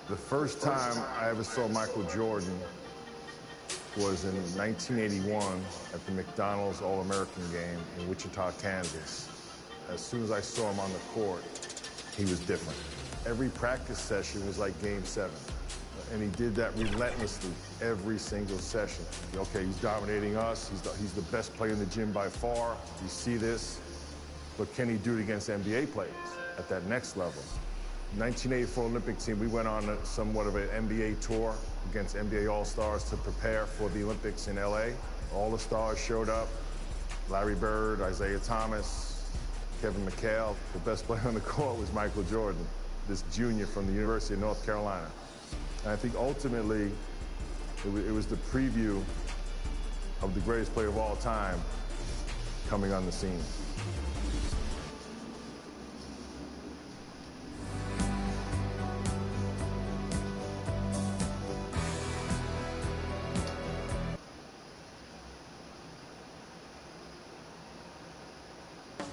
The first time I ever saw Michael Jordan was in 1981 at the McDonald's All-American game in Wichita, Kansas. As soon as I saw him on the court, he was different. Every practice session was like Game 7. And he did that relentlessly every single session. Okay, he's dominating us. He's the best player in the gym by far. You see this. But can he do it against NBA players at that next level? 1984 Olympic team, we went on somewhat of an NBA tour against NBA All-Stars to prepare for the Olympics in LA. All the stars showed up. Larry Bird, Isaiah Thomas, Kevin McHale. The best player on the court was Michael Jordan, this junior from the University of North Carolina. And I think ultimately, it was the preview of the greatest player of all time coming on the scene.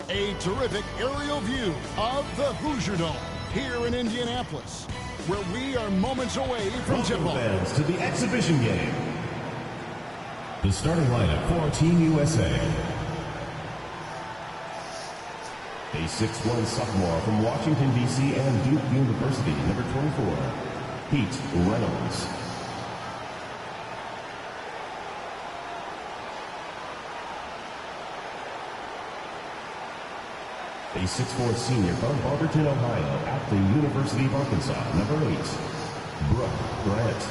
A terrific aerial view of the Hoosier Dome here in Indianapolis, where we are moments away from tip-off. Fans to the exhibition game. The starting lineup for Team USA. A 6'1" sophomore from Washington, D.C. and Duke University, number 24, Pete Reynolds. A 6'4" senior from Barberton, Ohio, at the University of Arkansas, number 8, Brooke Grant.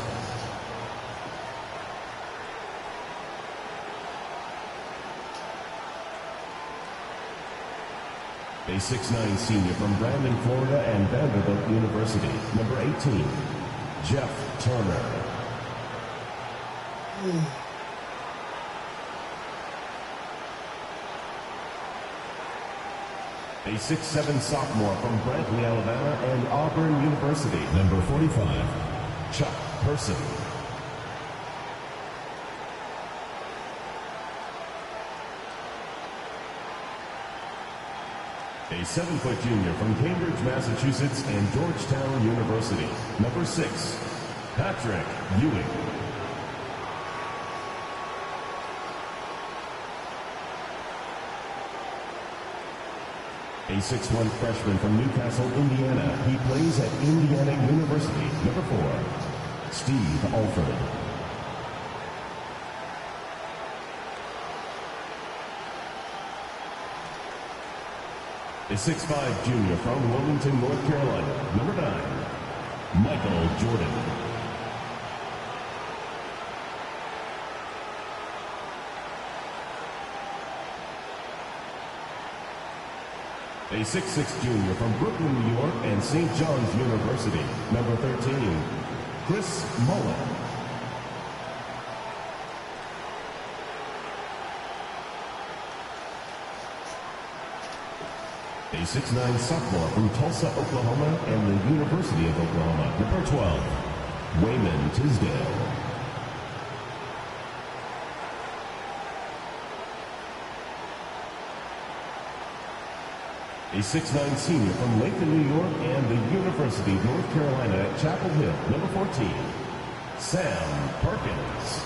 A 6'9" senior from Brandon, Florida, and Vanderbilt University, number 18, Jeff Turner. A 6'7" sophomore from Brantley, Alabama, and Auburn University, number 45, Chuck Person. A 7-foot junior from Cambridge, Massachusetts, and Georgetown University, number 6, Patrick Ewing. A 6'1" freshman from Newcastle, Indiana. He plays at Indiana University. Number 4, Steve Alford. A 6'5" junior from Wilmington, North Carolina. Number 9, Michael Jordan. A 6'6" junior from Brooklyn, New York, and St. John's University, number 13, Chris Mullen. A 6'9" sophomore from Tulsa, Oklahoma, and the University of Oklahoma, number 12, Wayman Tisdale. A 6'9" senior from Lakeland, New York, and the University of North Carolina at Chapel Hill, number 14, Sam Perkins.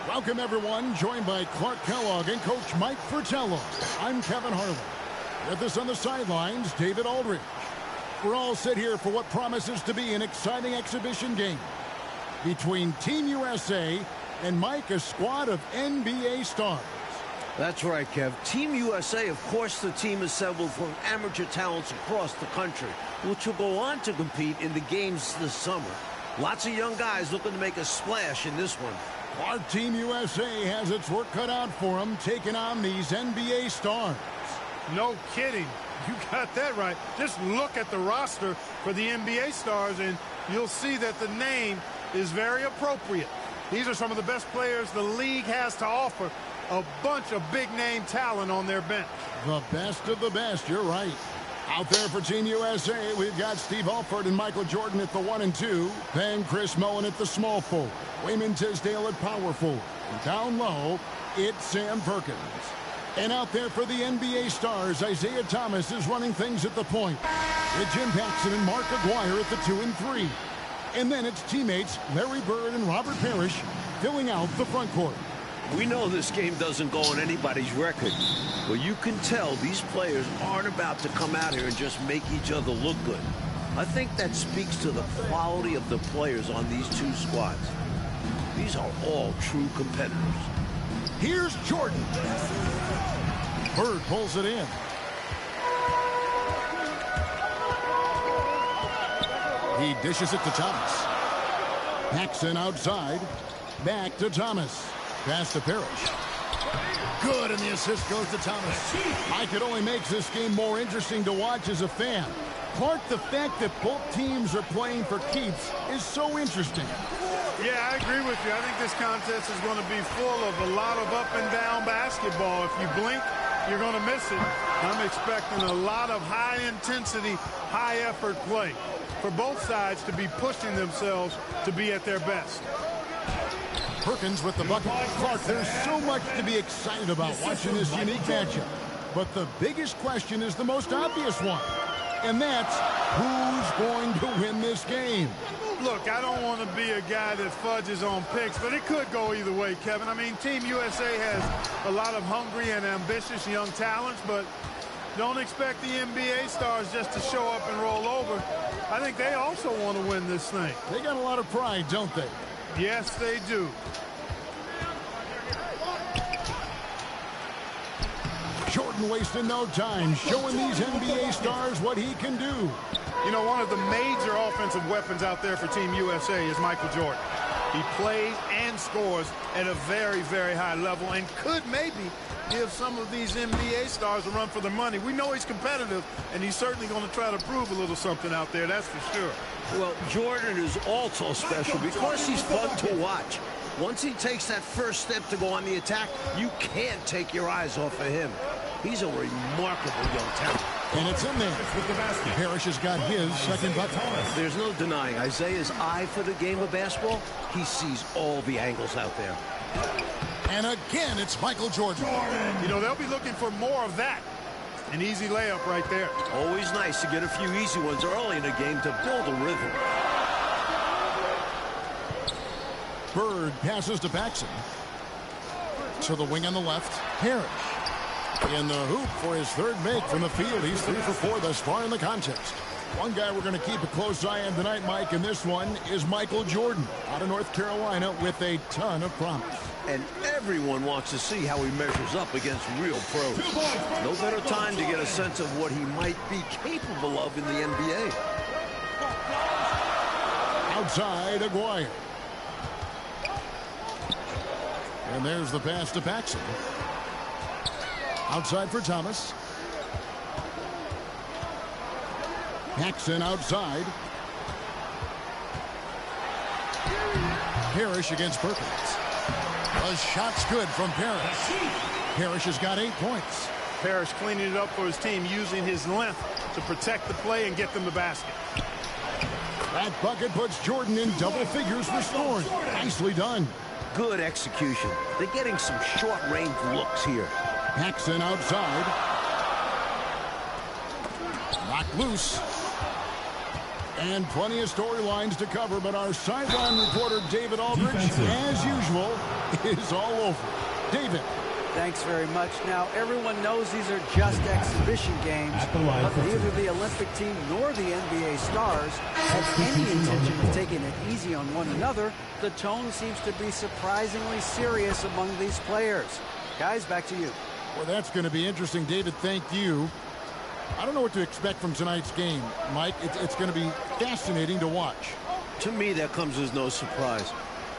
Welcome, everyone. Joined by Clark Kellogg and Coach Mike Fratello. I'm Kevin Harlan. With us on the sidelines, David Aldridge. We're all set here for what promises to be an exciting exhibition game between Team USA and Mike, a squad of NBA stars. That's right, Kev. Team USA, of course, the team assembled from amateur talents across the country, which will go on to compete in the games this summer. Lots of young guys looking to make a splash in this one. Our Team USA has its work cut out for them, taking on these NBA stars. No kidding. You got that right. Just look at the roster for the NBA stars, and you'll see that the name is very appropriate. These are some of the best players the league has to offer. A bunch of big-name talent on their bench. The best of the best, you're right. Out there for Team USA, we've got Steve Alford and Michael Jordan at the 1 and 2. Then Chris Mullen at the small forward. Wayman Tisdale at power forward. And down low, it's Sam Perkins. And out there for the NBA stars, Isaiah Thomas is running things at the point, with Jim Paxson and Mark Aguirre at the 2 and 3. And then it's teammates Larry Bird and Robert Parrish filling out the front court. We know this game doesn't go on anybody's record, but you can tell these players aren't about to come out here and just make each other look good. I think that speaks to the quality of the players on these two squads. These are all true competitors. Here's Jordan. Bird pulls it in. He dishes it to Thomas. Paxson outside. Back to Thomas. Pass to Parrish. Good, and the assist goes to Thomas. Mike, it only makes this game more interesting to watch as a fan. Clark, the fact that both teams are playing for keeps is so interesting. Yeah, I agree with you. I think this contest is going to be full of a lot of up and down basketball. If you blink, you're going to miss it. I'm expecting a lot of high intensity, high effort play for both sides to be pushing themselves to be at their best. Perkins with the bucket. Clark, there's so much to be excited about watching this unique matchup. But the biggest question is the most obvious one. And that's who's going to win this game? Look, I don't want to be a guy that fudges on picks, but it could go either way, Kevin. I mean, Team USA has a lot of hungry and ambitious young talents, but don't expect the NBA stars just to show up and roll over. I think they also want to win this thing. They got a lot of pride, don't they? Yes, they do. Jordan wasting no time, showing these NBA stars what he can do. You know, one of the major offensive weapons out there for Team USA is Michael Jordan. He plays and scores at a very, very high level and could maybe give some of these NBA stars a run for their money. We know he's competitive, and he's certainly going to try to prove a little something out there, that's for sure. Well, Jordan is also special because he's fun to watch. Once he takes that first step to go on the attack, you can't take your eyes off of him. He's a remarkable young talent. And it's in there. Parrish has got his second bucket. There's no denying Isaiah's eye for the game of basketball. He sees all the angles out there. And again, it's Michael Jordan. You know, they'll be looking for more of that. An easy layup right there. Always nice to get a few easy ones early in a game to build a rhythm. Bird passes to Paxson. To the wing on the left, Parrish. In the hoop for his third make from the field. He's 3 for 4 thus far in the contest. One guy we're going to keep a close eye on tonight, Mike, and this one is Michael Jordan out of North Carolina with a ton of promise. And everyone wants to see how he measures up against real pros. No better time to get a sense of what he might be capable of in the NBA. Outside, Aguirre. And there's the pass to Paxson. Outside for Thomas. Paxson outside. Parrish against Perkins. The shot's good from Parrish. Parrish has got 8 points. Parrish cleaning it up for his team, using his length to protect the play and get them the basket. That bucket puts Jordan in double figures for scoring. Nicely done. Good execution. They're getting some short-range looks here. Paxson outside. Knocked loose. And plenty of storylines to cover, but our sideline reporter, David Aldridge, as usual, is all over. David. Thanks very much. Now, everyone knows these are just exhibition games, but neither the Olympic team nor the NBA stars have any intention of taking it easy on one another. The tone seems to be surprisingly serious among these players. Guys, back to you. Well, that's going to be interesting, David. Thank you. I don't know what to expect from tonight's game, Mike. It's going to be fascinating to watch. To me, that comes as no surprise.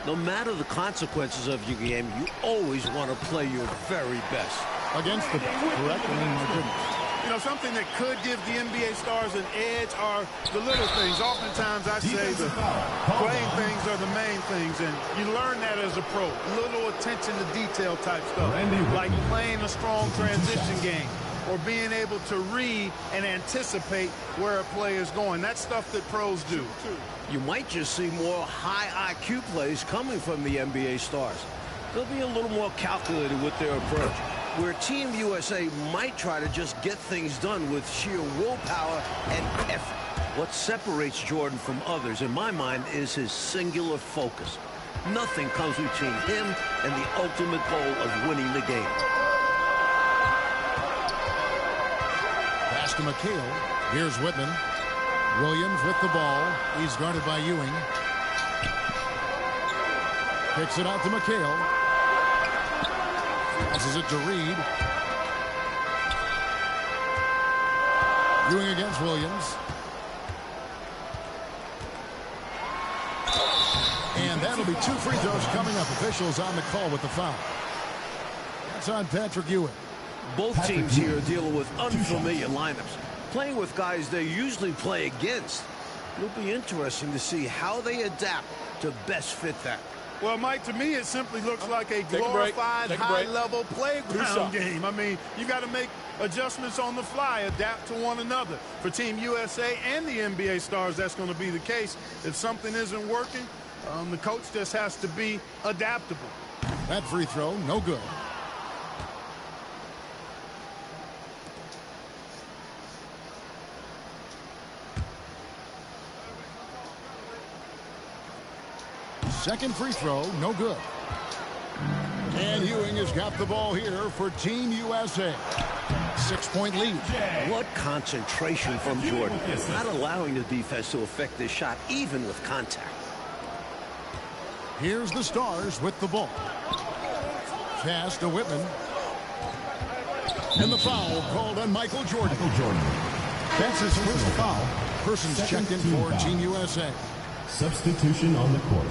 No matter the consequences of your game, you always want to play your very best. Against the best, correct? I mean, my goodness. You know, something that could give the NBA stars an edge are the little things. Oftentimes, I say the playing things are the main things, and you learn that as a pro. Little attention to detail type stuff, like playing a strong transition game or being able to read and anticipate where a play is going. That's stuff that pros do. You might just see more high IQ plays coming from the NBA stars. They'll be a little more calculated with their approach. where Team USA might try to just get things done with sheer willpower and effort. What separates Jordan from others, in my mind, is his singular focus. Nothing comes between him and the ultimate goal of winning the game. Pass to McHale. Here's Whitman. Williams with the ball. He's guarded by Ewing. Kicks it out to McHale. Passes it to Reed. Ewing against Williams. And that'll be 2 free throws coming up. Officials on the call with the foul. That's on Patrick Ewing. Both teams here are dealing with unfamiliar lineups, playing with guys they usually play against. It'll be interesting to see how they adapt to best fit that. Well, Mike, to me, it simply looks like a glorified high-level playground game. I mean, you got to make adjustments on the fly, adapt to one another. For Team USA and the NBA stars, that's going to be the case. If something isn't working, the coach just has to be adaptable. That free throw, no good. Second free throw, no good. And Ewing has got the ball here for Team USA. 6-point lead. What concentration from Jordan. Not allowing the defense to affect this shot, even with contact. Here's the Stars with the ball. Pass to Whitman. And the foul called on Michael Jordan. That's his first foul. Person's checked in for Team USA. Substitution on the court.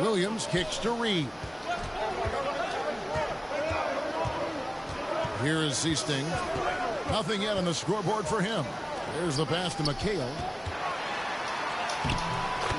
Williams kicks to Reed. Here is Seasting. Nothing yet on the scoreboard for him. There's the pass to McHale.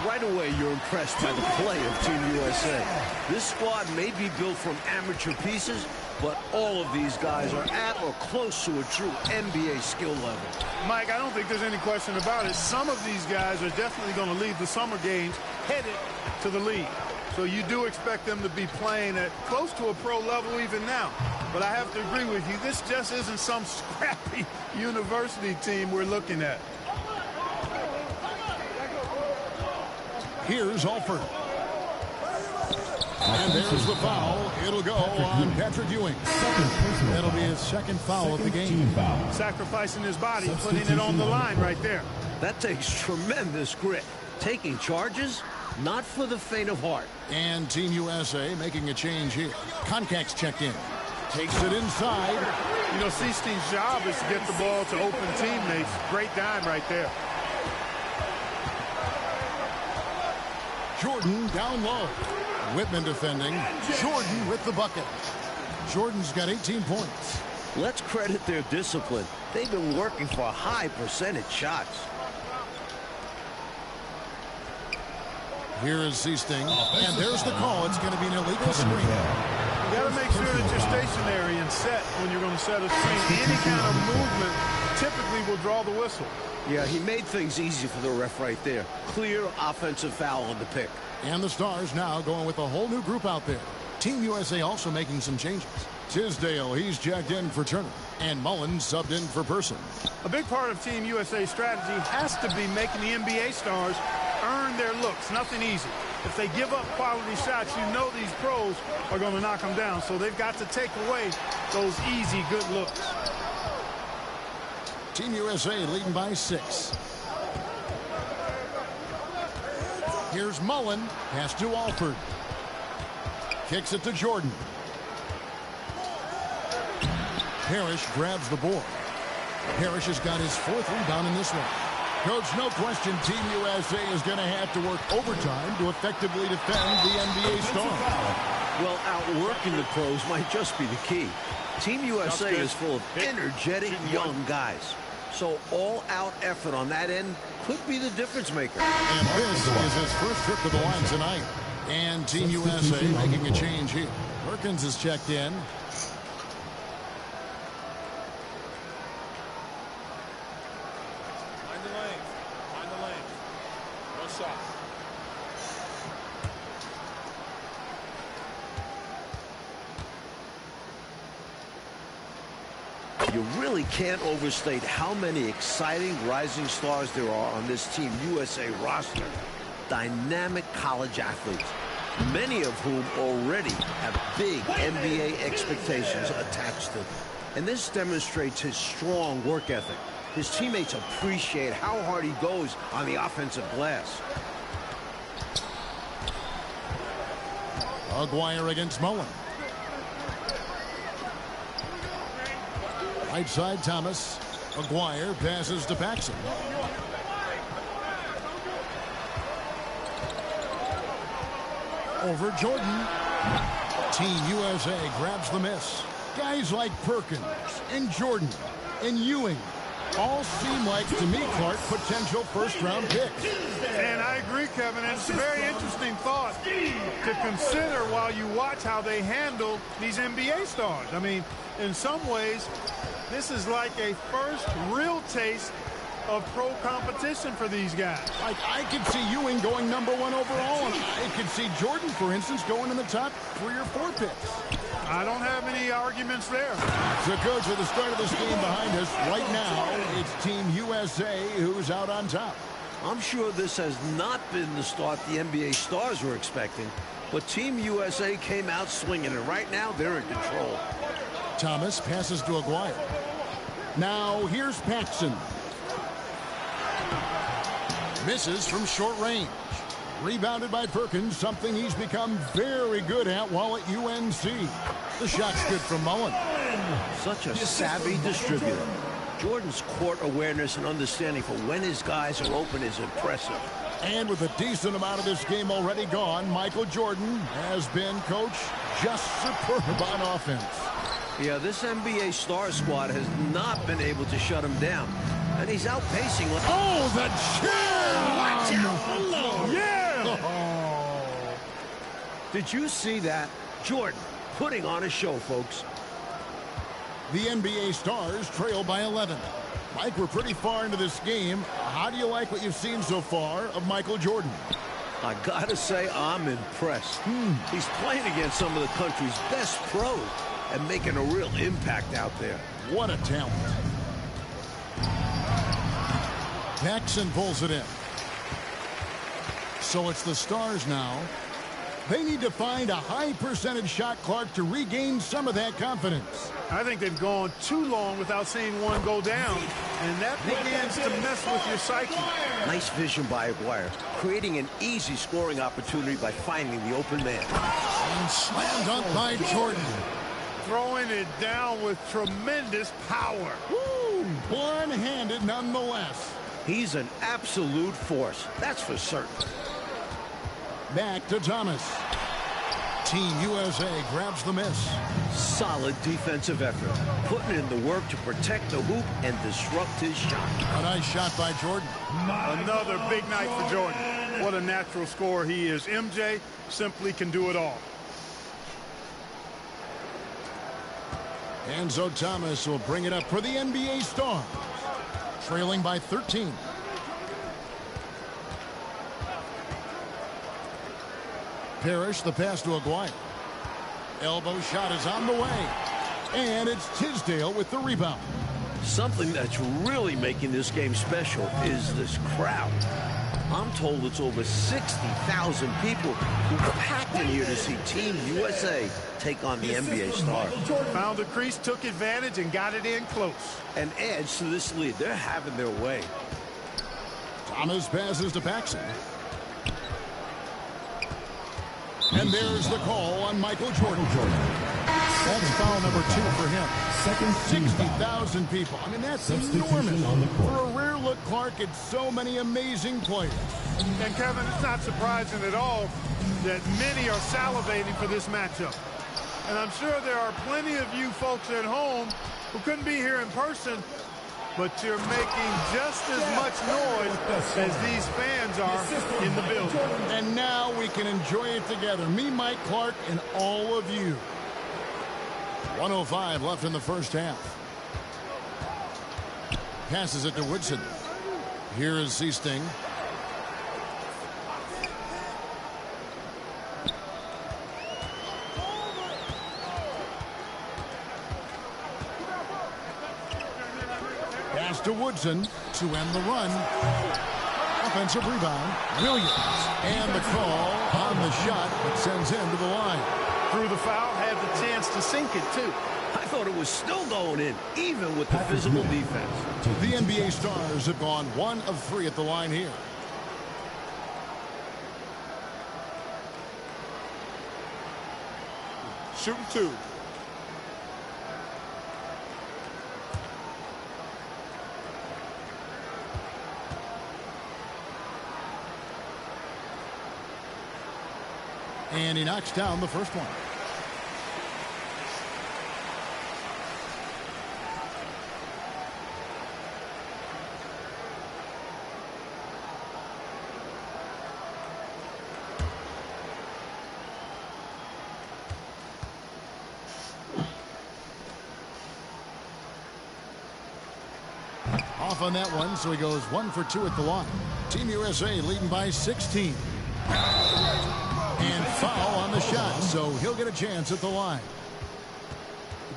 Right away, you're impressed by the play of Team USA. This squad may be built from amateur pieces, but all of these guys are at or close to a true NBA skill level. Mike, I don't think there's any question about it. Some of these guys are definitely going to leave the summer games headed to the league. So you do expect them to be playing at close to a pro level even now. But I have to agree with you, this just isn't some scrappy university team we're looking at. Here's Alford. And there's the foul. It'll go on Patrick Ewing. That'll be his second foul of the game. Sacrificing his body, putting it on the line right there. That takes tremendous grit. Taking charges, not for the faint of heart. And Team USA making a change here. Koncak's checked in. Takes it inside. You know, Seasting's job is to get the ball to open teammates. Great dime right there. Jordan down low. Whitman defending. Jordan with the bucket. Jordan's got 18 points. Let's credit their discipline. They've been working for high percentage shots. Here is Seasting. And there's the call. It's going to be an illegal screen. You got to make sure that you're stationary and set when you're going to set a screen. Any kind of movement typically will draw the whistle. Yeah, he made things easy for the ref right there. Clear offensive foul on the pick. And the Stars now going with a whole new group out there. Team USA also making some changes. Tisdale, he's jacked in for Turner. And Mullen subbed in for Person. A big part of Team USA's strategy has to be making the NBA stars earn their looks. Nothing easy. If they give up quality shots, you know these pros are going to knock them down. So they've got to take away those easy, good looks. Team USA leading by 6. Here's Mullen. Pass to Alford. Kicks it to Jordan. Parrish grabs the board. Parrish has got his 4th rebound in this one. Coach, no question Team USA is going to have to work overtime to effectively defend the NBA star. Well, outworking the pros might just be the key. Team USA is full of energetic young guys. So all-out effort on that end could be the difference maker. And this is his first trip to the line tonight. And Team USA making a change here. Perkins is checked in. You really can't overstate how many exciting rising stars there are on this Team USA roster. Dynamic college athletes, many of whom already have big NBA expectations attached to them. And this demonstrates his strong work ethic. His teammates appreciate how hard he goes on the offensive glass. Aguirre against Mullen. Right side, Thomas. Aguirre passes to Paxson. Over Jordan. Team USA grabs the miss. Guys like Perkins and Jordan and Ewing all seem like, to me, Clark, potential first-round picks. And I agree, Kevin. And it's a very interesting thought to consider while you watch how they handle these NBA stars. I mean, in some ways, this is like a first real taste of pro competition for these guys. Like, I could see Ewing going #1 overall, and I could see Jordan, for instance, going in the top 3 or 4 picks. I don't have any arguments there. So, Coach, with the start of this game behind us, right now, it's Team USA who's out on top. I'm sure this has not been the start the NBA stars were expecting, but Team USA came out swinging, and right now they're in control. Thomas passes to Aguirre. Now, here's Paxson. Misses from short range. Rebounded by Perkins, something he's become very good at while at UNC. The shot's good from Mullen. Such a savvy distributor. Jordan's court awareness and understanding for when his guys are open is impressive. And with a decent amount of this game already gone, Michael Jordan has been, Coach, just superb on offense. Yeah, this NBA star squad has not been able to shut him down. And he's outpacing. Oh, the jam! Yeah! Oh. Did you see that? Jordan putting on a show, folks. The NBA stars trail by 11. Mike, we're pretty far into this game. How do you like what you've seen so far of Michael Jordan? I gotta say, I'm impressed. He's playing against some of the country's best pros and making a real impact out there. What a talent. Paxson pulls it in. So it's the Stars now. They need to find a high percentage shot, Clark, to regain some of that confidence. I think they've gone too long without seeing one go down, and that begins to mess with your psyche. Nice vision by Aguirre, creating an easy scoring opportunity by finding the open man. And slam dunk by Jordan. Throwing it down with tremendous power. Woo! One-handed nonetheless. He's an absolute force, that's for certain. Back to Thomas. Team USA grabs the miss. Solid defensive effort, putting in the work to protect the hoop and disrupt his shot. A nice shot by Jordan. Another big night for Jordan. What a natural scorer he is. MJ simply can do it all. Enzo Thomas will bring it up for the NBA Stars. Trailing by 13. Parrish, the pass to Aguirre. Elbow shot is on the way. And it's Tisdale with the rebound. Something that's really making this game special is this crowd. I'm told it's over 60,000 people who packed in here to see Team USA take on the NBA Stars. Found the crease, took advantage, and got it in close. And adds to this lead. They're having their way. Thomas passes to Paxson. And there's the call on Michael Jordan. That's foul number 2 for him. 60,000 people. I mean, that's enormous. For a rare look, Clark, it's so many amazing players. And, Kevin, it's not surprising at all that many are salivating for this matchup. And I'm sure there are plenty of you folks at home who couldn't be here in person, but you're making just as much noise as these fans are in the building. And now we can enjoy it together. Me, Mike Clark, and all of you. 1:05 left in the first half. Passes it to Woodson. Here is Seasting. to Woodson to end the run. Offensive rebound, Williams. And the call on the shot that sends him to the line. Through the foul, had the chance to sink it, too. I thought it was still going in, even with the physical defense. The NBA Stars have gone 1 of 3 at the line here. Shooting 2. And he knocks down the first one. Off on that one, so he goes 1 for 2 at the line. Team USA leading by 16. And foul on the shot, so he'll get a chance at the line.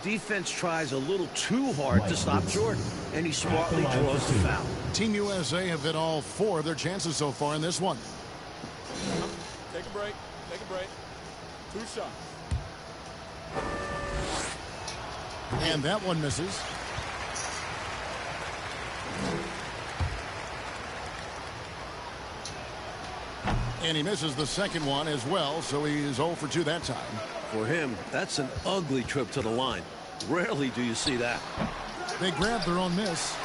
The defense tries a little too hard to stop Jordan, and he smartly draws the foul. Team USA have hit all 4 of their chances so far in this one. Take a break. Take a break. 2 shots. And that one misses. And he misses the second one as well, so he is 0 for 2 that time. For him, that's an ugly trip to the line. Rarely do you see that. They grab their own miss.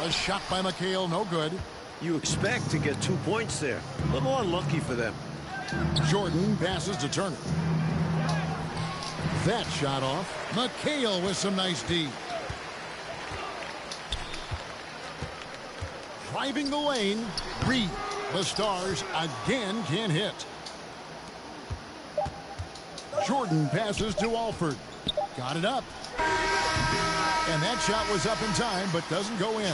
A shot by McHale, no good. You expect to get 2 points there. A little unlucky for them. Jordan passes to Turner. That shot off. McHale with some nice D. Driving the lane, Reed. The Stars again can't hit. Jordan passes to Alford. Got it up. And that shot was up in time, but doesn't go in.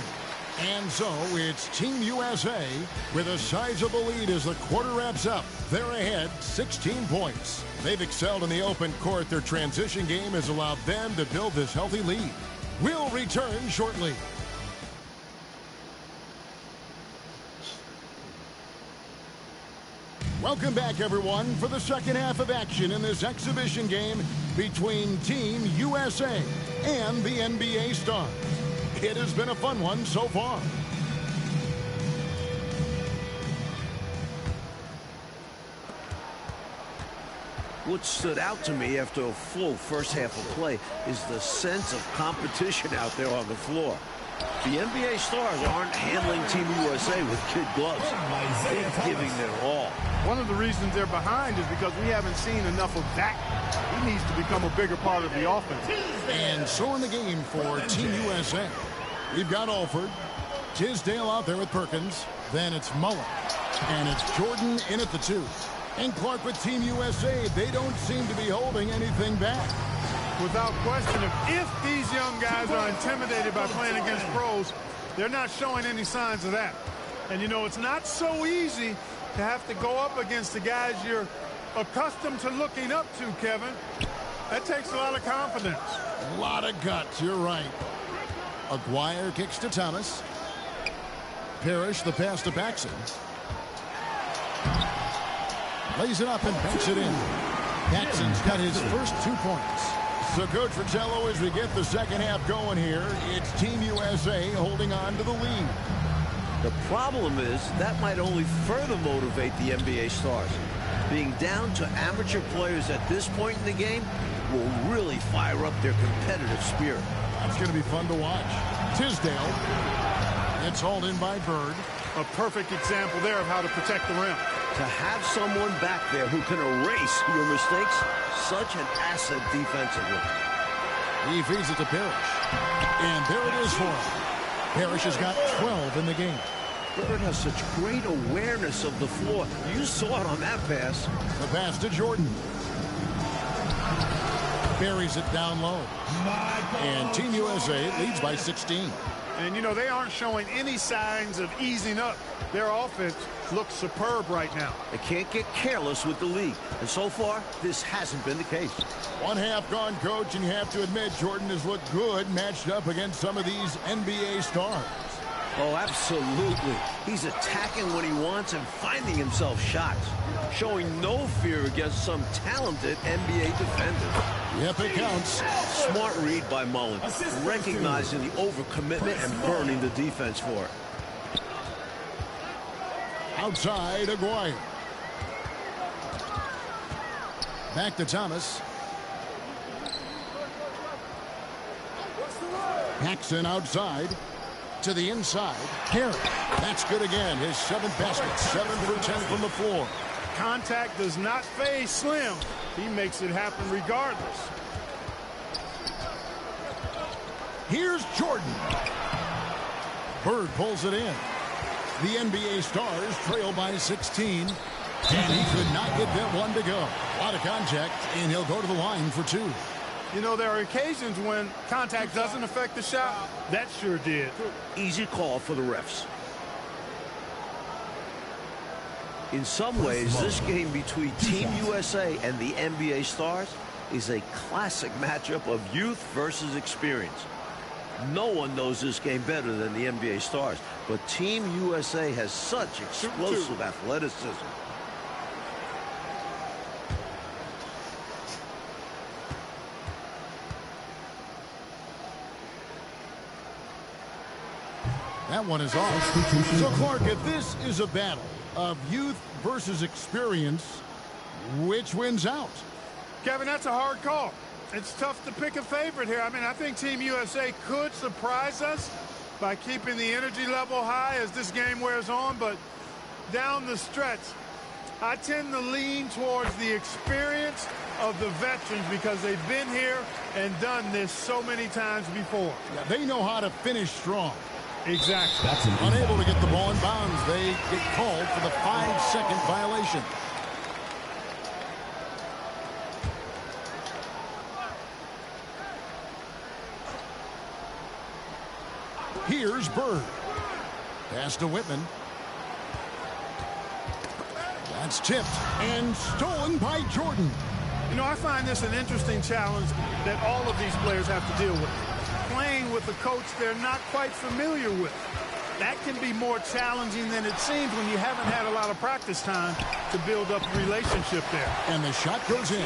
And so it's Team USA with a sizable lead as the quarter wraps up. They're ahead 16 points. They've excelled in the open court. Their transition game has allowed them to build this healthy lead. We'll return shortly. Welcome back, everyone, for the second half of action in this exhibition game between Team USA and the NBA Stars. It has been a fun one so far. What stood out to me after a full first half of play is the sense of competition out there on the floor. The NBA Stars aren't handling Team USA with kid gloves. They're giving their all. One of the reasons they're behind is because we haven't seen enough of that. He needs to become a bigger part of the offense. And so in the game for Team USA, we've got Alford, Tisdale out there with Perkins, then it's Mullen, and it's Jordan in at the 2. And Clark with Team USA, they don't seem to be holding anything back. Without question, if these young guys are intimidated by playing against pros, they're not showing any signs of that. And, you know, it's not so easy to have to go up against the guys you're accustomed to looking up to, Kevin. That takes a lot of confidence. A lot of guts, you're right. Aguirre kicks to Thomas. Parrish, the pass to Paxson. Lays it up and banks it in. Paxson's got his first 2 points. So, Coach Fratello, as we get the second half going here, it's Team USA holding on to the lead. The problem is that might only further motivate the NBA Stars. Being down to amateur players at this point in the game will really fire up their competitive spirit. That's going to be fun to watch. Tisdale. It's hauled in by Bird. A perfect example there of how to protect the rim. To have someone back there who can erase your mistakes, such an asset defensively. He feeds it to Parrish. And there it is for him. Parrish has got 12 in the game. Bird has such great awareness of the floor. You saw it on that pass. The pass to Jordan. Buries it down low. And Team USA leads by 16. And, you know, they aren't showing any signs of easing up. Their offense looks superb right now. They can't get careless with the lead. And so far, this hasn't been the case. 1 half gone, Coach, and you have to admit Jordan has looked good matched up against some of these NBA stars. Oh, absolutely. He's attacking when he wants and finding himself shots, showing no fear against some talented NBA defenders. Yep, it counts. Smart read by Mullen, recognizing the overcommitment and burning the defense for it. Outside, Aguirre. Back to Thomas. Paxson outside. To the inside. Harris. That's good again. His 7th basket. 7 for 10 from the floor. Contact does not phase Slim. He makes it happen regardless. Here's Jordan. Bird pulls it in. The NBA Stars trail by 16. And he could not get that one to go. A lot of contact, and he'll go to the line for 2. You know, there are occasions when contact doesn't affect the shot. That sure did. Easy call for the refs. In some ways, this game between Team USA and the NBA Stars is a classic matchup of youth versus experience. No one knows this game better than the NBA Stars, but Team USA has such explosive athleticism. That one is off. So, Clark, if this is a battle of youth versus experience, which wins out? Kevin, that's a hard call. It's tough to pick a favorite here. I mean, I think Team USA could surprise us by keeping the energy level high as this game wears on, but down the stretch, I tend to lean towards the experience of the veterans because they've been here and done this so many times before. Yeah, they know how to finish strong. Exactly. Unable to get the ball in bounds. They get called for the 5-second violation. Here's Bird. Pass to Whitman. That's tipped and stolen by Jordan. You know, I find this an interesting challenge that all of these players have to deal with. Playing with a coach they're not quite familiar with. That can be more challenging than it seems when you haven't had a lot of practice time to build up a relationship there. And the shot goes in.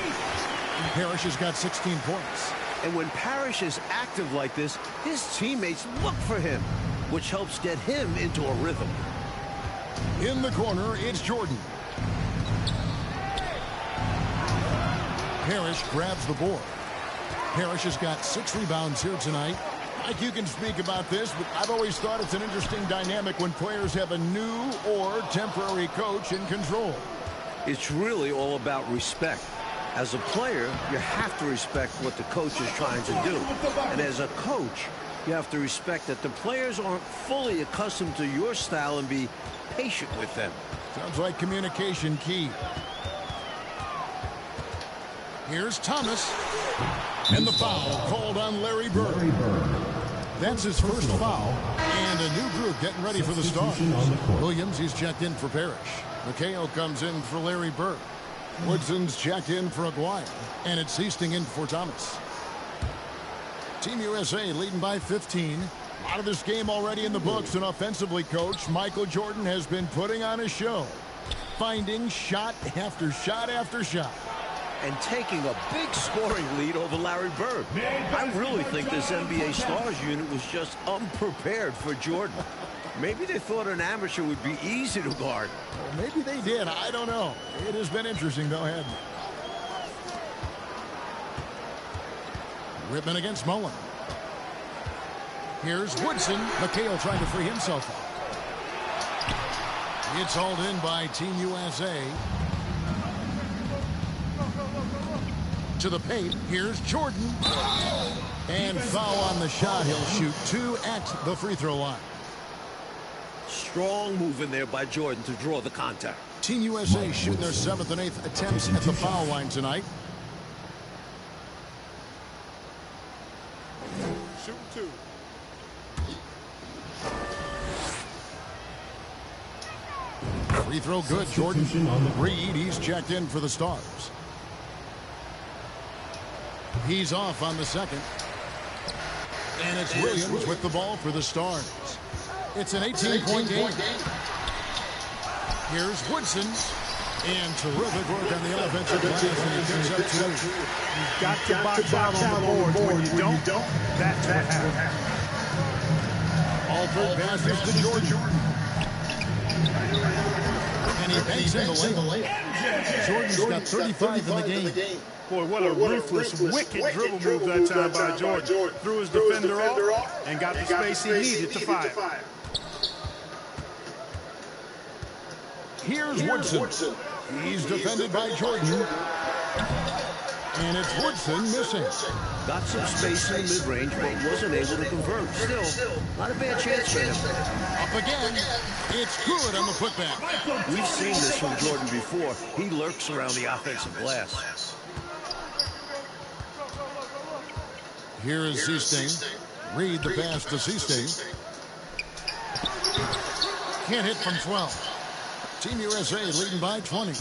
Parrish has got 16 points. And when Parrish is active like this, his teammates look for him, which helps get him into a rhythm. In the corner, it's Jordan. Parrish grabs the board. Parrish has got 6 rebounds here tonight. Mike, you can speak about this, but I've always thought it's an interesting dynamic when players have a new or temporary coach in control. It's really all about respect. As a player, you have to respect what the coach is trying to do. And as a coach, you have to respect that the players aren't fully accustomed to your style and be patient with them. Sounds like communication key. Here's Thomas. And the foul called on Larry Bird. That's his first foul. And a new group getting ready for the Stars. Williams, he's checked in for Parrish. McHale comes in for Larry Bird. Woodson's checked in for Aguirre. And it's Easting in for Thomas. Team USA leading by 15. A lot of this game already in the books. And offensively, Coach Michael Jordan has been putting on a show. Finding shot after shot after shot. And taking a big scoring lead over Larry Bird. I really think this NBA Stars unit was just unprepared for Jordan. Maybe they thought an amateur would be easy to guard. Well, maybe they did. I don't know. It has been interesting, though, hasn't it? Whitman against Mullen. Here's Woodson. McHale trying to free himself up. It's hauled in by Team USA. To the paint. Here's Jordan. And foul on the shot. He'll shoot 2 at the free throw line. Strong move in there by Jordan to draw the contact. Team USA shooting their 7th and 8th attempts at the foul line tonight. Shoot 2. Free throw good, Jordan. Reed, he's checked in for the Stars. He's off on the second. And it's Williams with the ball for the Stars. It's an 18-point game. Here's Woodson. And terrific work on the offensive glass, and he picks up two. You've got to box out on the board. When you don't, that's what happens. Alford passes to Jordan. And he banks in the lane. Jordan's got 35 in the game. Boy, what a ruthless, wicked dribble move that time by Jordan. Threw his defender off and got the space he needed to fire. Here's Woodson. He's defended by Jordan. And it's Woodson missing. Got some space in the mid-range, but wasn't able to convert. Still, not a bad chance for him. Up again. It's good on the putback. We've seen this from Jordan before. He lurks around the offensive glass. Here is Seasting. Reed the pass to Seasting. Can't hit from 12. Team USA leading by 20.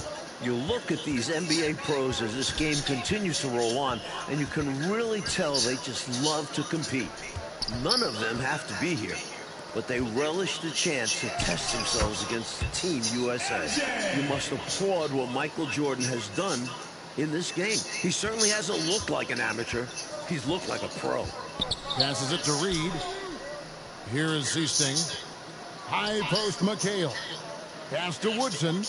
You look at these NBA pros as this game continues to roll on, and you can really tell they just love to compete. None of them have to be here, but they relish the chance to test themselves against Team USA. You must applaud what Michael Jordan has done in this game. He certainly hasn't looked like an amateur. He's looked like a pro. Passes it to Reed. Here is Seasting. High post McHale. Pass to Woodson.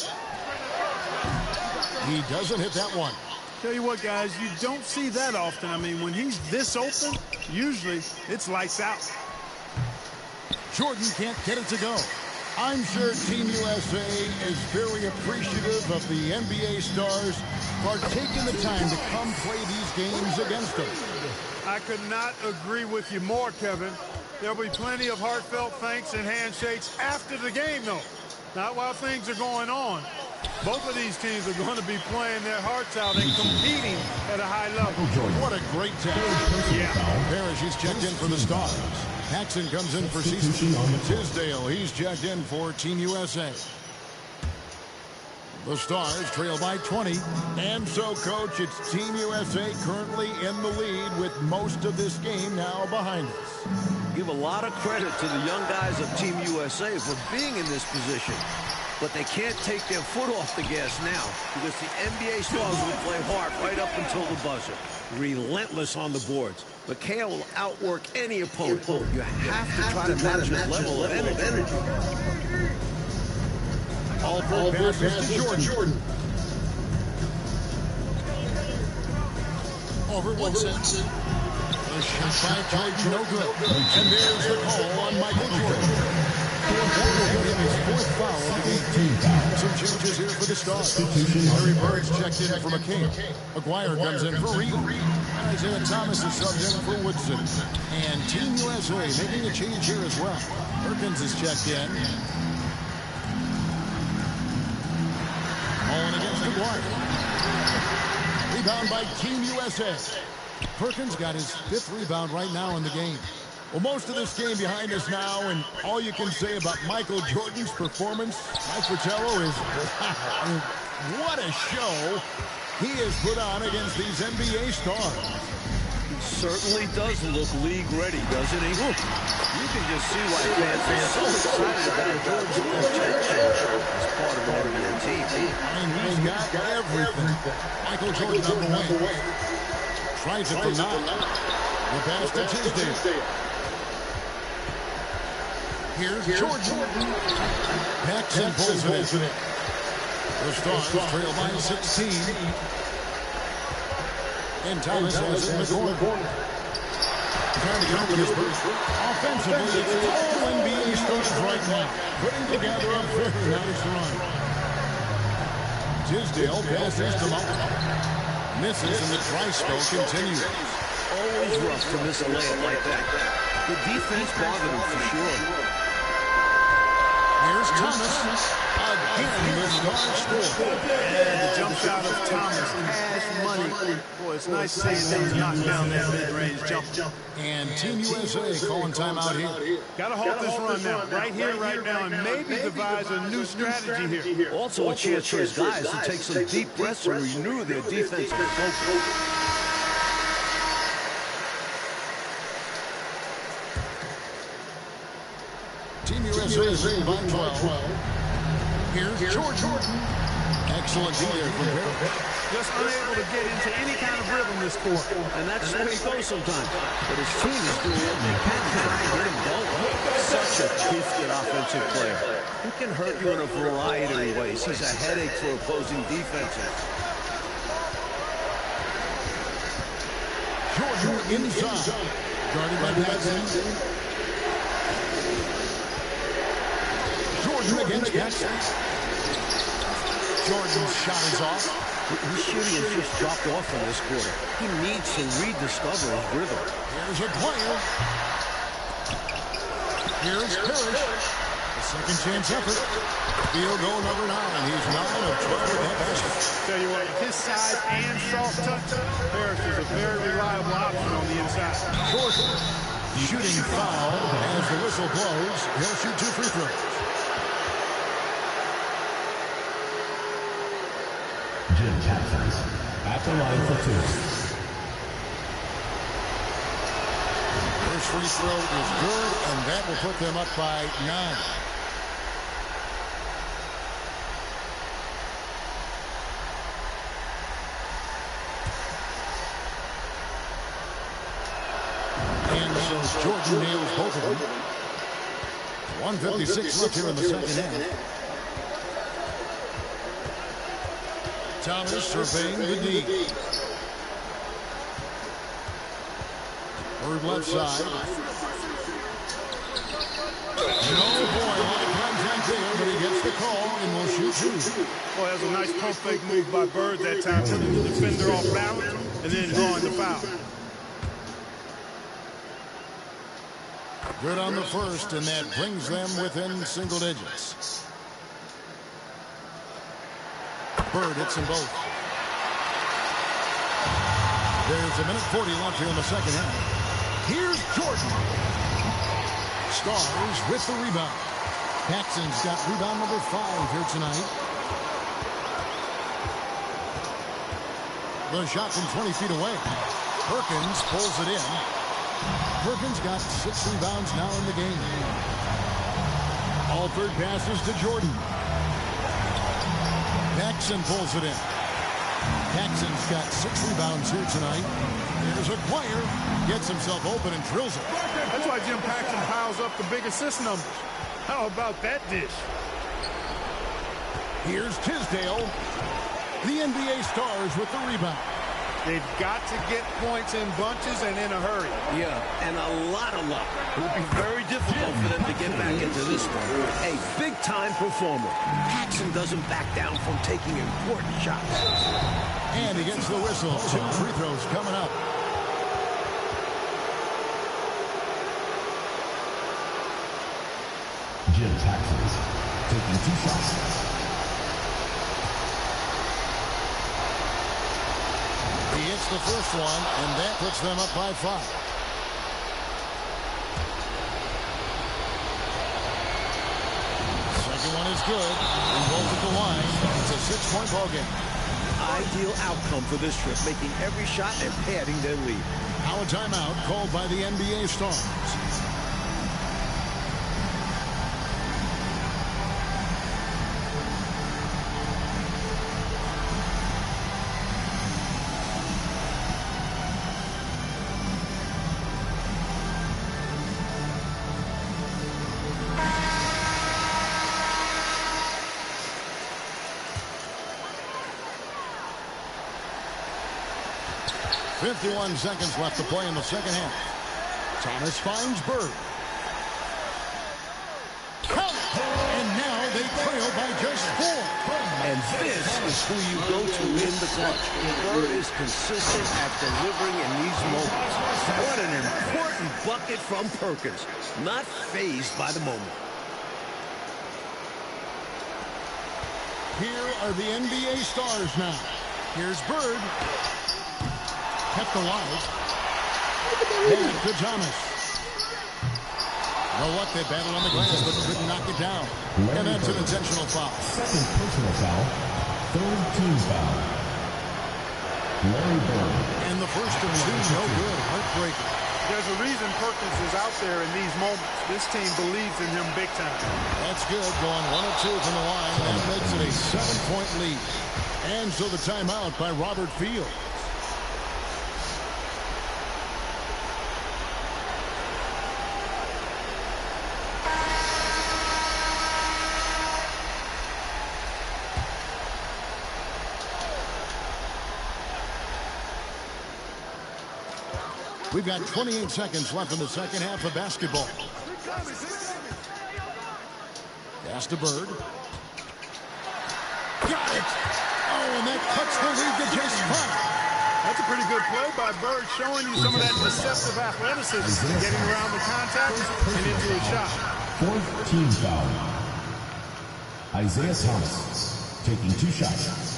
He doesn't hit that one. Tell you what, guys, you don't see that often. I mean, when he's this open, usually it's lights out. Jordan can't get it to go. I'm sure Team USA is very appreciative of the NBA stars for taking the time to come play these games against them. I could not agree with you more, Kevin. There'll be plenty of heartfelt thanks and handshakes after the game, though. Not while things are going on. Both of these teams are going to be playing their hearts out and competing at a high level. What a great test. Yeah. Parrish, he's checked in for the Stars. Paxson comes in for Seaston. Tisdale, he's checked in for Team USA. The Stars trail by 20. And so, Coach, it's Team USA currently in the lead with most of this game now behind us. Give a lot of credit to the young guys of Team USA for being in this position. But they can't take their foot off the gas now because the NBA stars will play hard right up until the buzzer. Relentless on the boards. McHale will outwork any opponent. You have to try to match his level of energy. Alford passes to Jordan. Over Woodson. The shot by Jordan, no good. And there's the call on Michael Jordan. His fourth foul of the game. Some changes here for the Stars. Larry Bird's checked in for McHale. Aguirre comes in for Reed. Isaiah Thomas is subbed in for Woodson. And Team USA making a change here as well. Perkins is checked in. Calling against Aguirre. Rebound by Team USA. Perkins got his 5th rebound right now in the game. Well, most of this game behind us now, and all you can say about Michael Jordan's performance, Mike Fratello, is what a show he has put on against these NBA stars. He certainly does look league ready, doesn't he? You can just see why fans are so excited about Jordan's potential as part of an NBA team. I mean, he's got everything. Michael Jordan on the way. Tries it from now. The pass to Tisdale. Here's Jordan. Paxson pulls it in. The Stars trail by 16. And Thomas has it in the corner. Trying to get open his burst. Offensively, it's all NBA stars right now, putting together a very nice run. Tisdale passes to Malcolm. Misses, and the dry spell continues. Always rough to miss a layup like that. The defense bothered him for sure. Here's Thomas. Again, the star score. And the jump shot of Thomas. Cash money. Boy, it's nice seeing him knock down that mid-range jumper. And Team USA calling timeout here. Got to halt this run now. Right here, right now, and maybe devise a new strategy here. Also a chance for his guys to take some deep breaths and renew their defensive focus. Team USA is leading by 12. Here's Jordan. Excellent player from Perry. Just unable to get into any kind of rhythm this quarter. And that's the way it goes sometimes. But his team is doing what they can to get him going. Such a gifted offensive player. He can hurt you in a variety of ways. He's a headache for opposing defenses. Jordan inside. Guarded by Paxson. Jordan against Paxson. Jordan's shot is off. His shooting has just dropped off in this quarter. He needs to rediscover his rhythm. Here's a player. Here's Parrish. A second chance effort. Field goal number 9. He's 9 of 12 at that basket. Tell you what, his size and soft touch, Parrish is a very reliable option on the inside. Jordan shooting foul as the whistle blows. He'll shoot 2 free throws. Jim Jackson at the line for 2. First free throw is good, and that will put them up by 9. And so Jordan nails both of them. 1:56 left here in the second half. Thomas surveying the D. Bird left side. Oh boy, a lot of contact there, but he gets the call and will shoot 2. Boy, that was a nice pump fake move by Bird that time, putting the defender off balance and then drawing the foul. Good on the first, and that brings them within single digits. Bird hits them both. There's 1:40 left here in the second half. Here's Jordan. Stars with the rebound. Paxson's got rebound number 5 here tonight. The shot from 20 feet away. Perkins pulls it in. Perkins got 6 rebounds now in the game. Alford passes to Jordan. Paxson pulls it in. Paxson's got 6 rebounds here tonight. There's a Acquire. Gets himself open and drills it. That's why Jim Paxson piles up the big assist numbers. How about that dish? Here's Tisdale. The NBA Stars with the rebound. They've got to get points in bunches and in a hurry. Yeah, and a lot of luck. It will be very difficult for them to get back into this one. A big-time performer. Paxson doesn't back down from taking important shots. And he gets the whistle. 2 free throws coming up. Jim Jackson taking 2 shots. He hits the first one, and that puts them up by 5. Second one is good. And both at the line. It's a 6-point ball game. Ideal outcome for this trip, making every shot and padding their lead. Now a timeout called by the NBA Stars. .51 seconds left to play in the second half. Thomas finds Bird. And now they trail by just 4. And this is who you go to in the clutch. Bird is consistent at delivering in these moments. What an important bucket from Perkins. Not fazed by the moment. Here are the NBA stars now. Here's Bird. Kept alive. Back to Thomas. You know what? They battled on the glass, but couldn't knock it down. And that's an intentional foul. Second personal foul. Third team foul. Larry Bird. And the first of two, no good. Heartbreaking. There's a reason Perkins is out there in these moments. This team believes in him big time. That's good. Going 1 of 2 from the line. That makes it a 7-point lead. And so the timeout by Robert Fields. We've got 28 seconds left in the second half of basketball. Pass to Bird. Got it! Oh, and that cuts the lead to just 5. That's a pretty good play by Bird, showing you some of that deceptive athleticism, getting around the contact and into a shot. Fourth team foul. Isaiah Thomas taking 2 shots.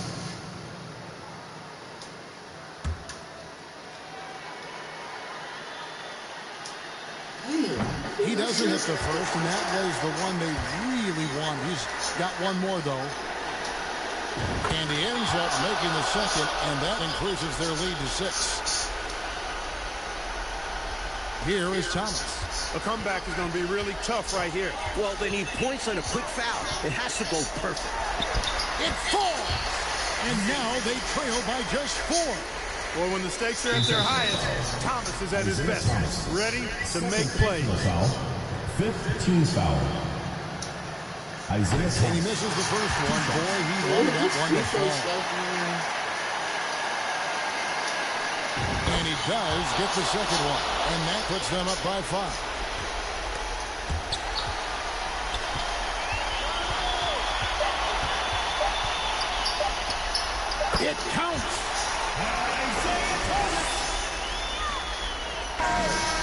He doesn't hit the first, and that was the one they really won. He's got one more, though. And he ends up making the second, and that increases their lead to 6. Here is Thomas. A comeback is going to be really tough right here. Well, they need points on a quick foul. It has to go perfect. It falls! And now they trail by just 4. Well, when the stakes are at their highest, Thomas is at his best, ready to make plays. Foul. Fifth team foul. Isaiah Thomas. And he misses the first one. Boy, he wanted that one to fall. And he does get the second one. And that puts them up by 5. It counts.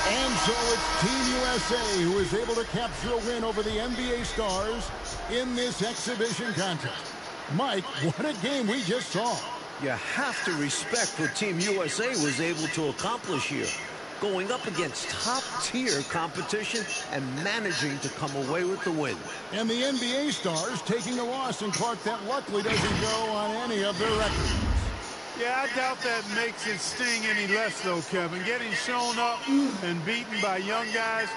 And so it's Team USA who is able to capture a win over the NBA Stars in this exhibition contest. Mike, what a game we just saw. You have to respect what Team USA was able to accomplish here. Going up against top-tier competition and managing to come away with the win. And the NBA Stars taking a loss in Clark that luckily doesn't go on any of their records. Yeah, I doubt that makes it sting any less, though, Kevin. Getting shown up and beaten by young guys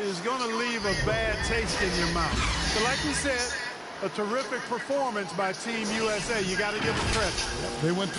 is going to leave a bad taste in your mouth. So like we said, a terrific performance by Team USA. You got to give them credit. They went